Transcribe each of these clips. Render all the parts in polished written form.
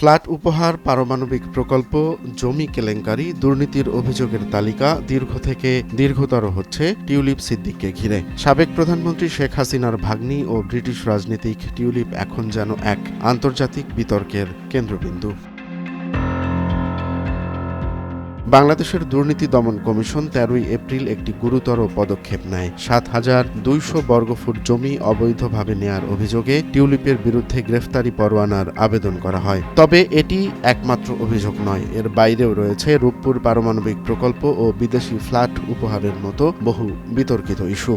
Flat উপহার, পারমাণবিক প্রকল্প, জমি কেলেঙ্কারি, দুর্নীতির অভিযোগের তালিকা দীর্ঘ থেকে দীর্ঘতর হচ্ছে টিউলিপ সিদ্দিককে ঘিরে। সাবেক প্রধানমন্ত্রী শেখ হাসিনার ভাগ্নি ও ব্রিটিশ রাজনীতিক টিউলিপ এখন যেন এক আন্তর্জাতিক বিতর্কের কেন্দ্রবিন্দু। বাংলাদেশের দুর্নীতি দমন কমিশন ১৩ এপ্রিল একটি গুরুতর পদক্ষেপ নেয়। ৭,২০০ বর্গফুট জমি অবৈধভাবে নেয়ার অভিযোগে টিউলিপের বিরুদ্ধে গ্রেফতারি পরোয়ানার আবেদন করা হয়। তবে এটি একমাত্র অভিযোগ নয়, এর বাইরেও রয়েছে রূপপুর পারমাণবিক প্রকল্প ও বিদেশি ফ্ল্যাট উপহারের মতো বহু বিতর্কিত ইস্যু।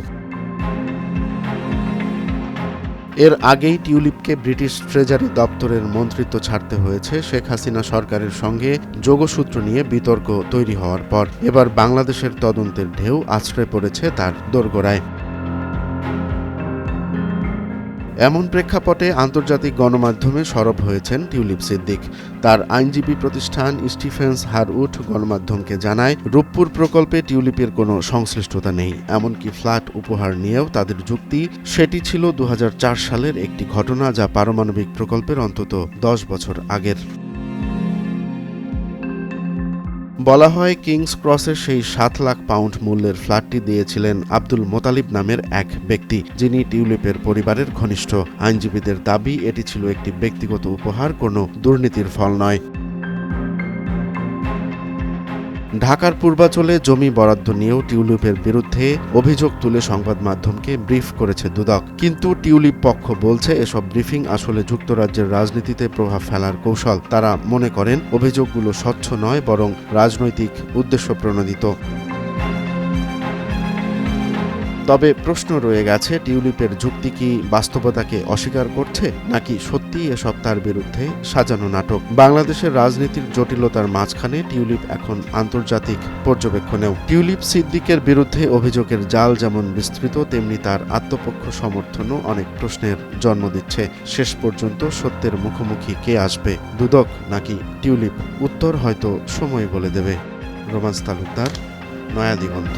এর আগেই টিউলিপকে ব্রিটিশ ট্রেজারি দপ্তরের মন্ত্রিত্ব ছাড়তে হয়েছে শেখ হাসিনা সরকারের সঙ্গে যোগসূত্র নিয়ে বিতর্ক তৈরি হওয়ার পর। এবার বাংলাদেশের তদন্তের ঢেউ আছড়ে পড়েছে তার দোরগোড়ায়। এমন প্রেক্ষাপটে আন্তর্জাতিক গণমাধ্যমে সরব হয়েছেন টিউলিপ সিদ্দিক। তার আইনজীবী প্রতিষ্ঠান স্টিফেন্স হারউড গণমাধ্যমকে জানায়, রূপপুর প্রকল্পে টিউলিপের কোনো সংশ্লিষ্টতা নেই। এমনকি ফ্ল্যাট উপহার নিয়েও তাদের যুক্তি, সেটি ছিল ২০০৪ সালের একটি ঘটনা, যা পারমাণবিক প্রকল্পের অন্তত ১০ বছর আগের। বলা হয়, কিংস ক্রসের সেই ৭ লাখ পাউন্ড মূল্যের ফ্ল্যাটটি দিয়েছিলেন আব্দুল মোতালিব নামের এক ব্যক্তি, যিনি টিউলিপের পরিবারের ঘনিষ্ঠ। আইনজীবীদের দাবি, এটি ছিল একটি ব্যক্তিগত উপহার, কোনো দুর্নীতির ফল নয়। ঢাকার পূর্বাঞ্চলে জমি বরাদ্দ নিয়েও টিউলিপের বিরুদ্ধে অভিযোগ তুলে সংবাদ মাধ্যমকে ব্রিফ করেছে দুদক। কিন্তু টিউলিপ পক্ষ বলছে, এসব ব্রিফিং আসলে যুক্তরাজ্যের রাজনীতিতে প্রভাব ফেলার কৌশল। তারা মনে করেন অভিযোগগুলো স্বচ্ছ নয়, বরং রাজনৈতিক উদ্দেশ্য প্রণোদিত। তবে প্রশ্ন রয়ে গেছে, টিউলিপের যুক্তি কি বাস্তবতাকে অস্বীকার করছে, নাকি সত্যিই এসব তার বিরুদ্ধে সাজানো নাটক? বাংলাদেশের রাজনীতির জটিলতার মাঝখানে টিউলিপ এখন আন্তর্জাতিক পর্যবেক্ষণেও। টিউলিপ সিদ্দিকের বিরুদ্ধে অভিযোগের জাল যেমন বিস্তৃত, তেমনি তার আত্মপক্ষ সমর্থনও অনেক প্রশ্নের জন্ম দিচ্ছে। শেষ পর্যন্ত সত্যের মুখোমুখি কে আসবে, দুদক নাকি টিউলিপ? উত্তর হয়তো সময় বলে দেবে। রোমান্স তালুকদার, নয়া দিগন্ত।